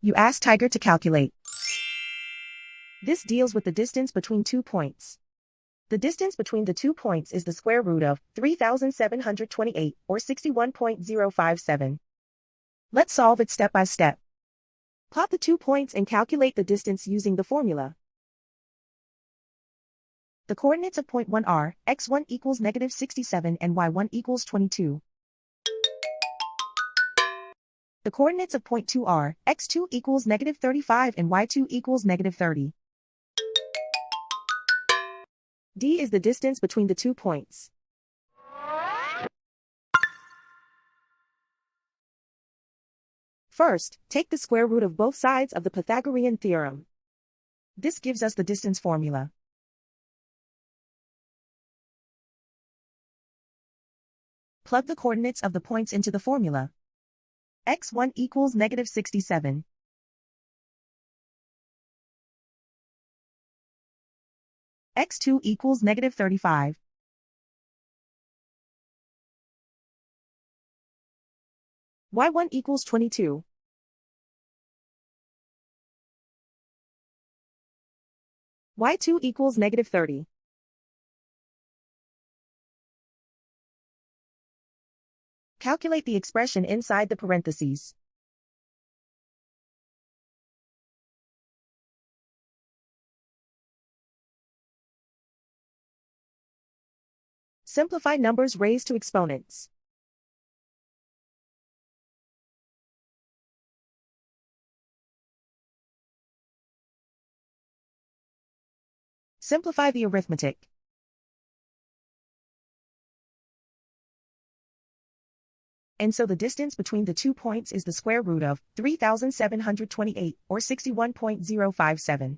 You ask Tiger to calculate. This deals with the distance between 2 points. The distance between the 2 points is the square root of 3,728, or 61.057. Let's solve it step by step. Plot the 2 points and calculate the distance using the formula. The coordinates of point 1 are, x1 equals negative 67 and y1 equals 22. The coordinates of point 2 are, x2 equals negative 35 and y2 equals negative 30. D is the distance between the 2 points. First, take the square root of both sides of the Pythagorean theorem. This gives us the distance formula. Plug the coordinates of the points into the formula. x1 equals negative 67. x2 equals negative 35. y1 equals 22. y2 equals negative 30. Calculate the expression inside the parentheses. Simplify numbers raised to exponents. Simplify the arithmetic. And so the distance between the 2 points is the square root of 3,728, or 61.057.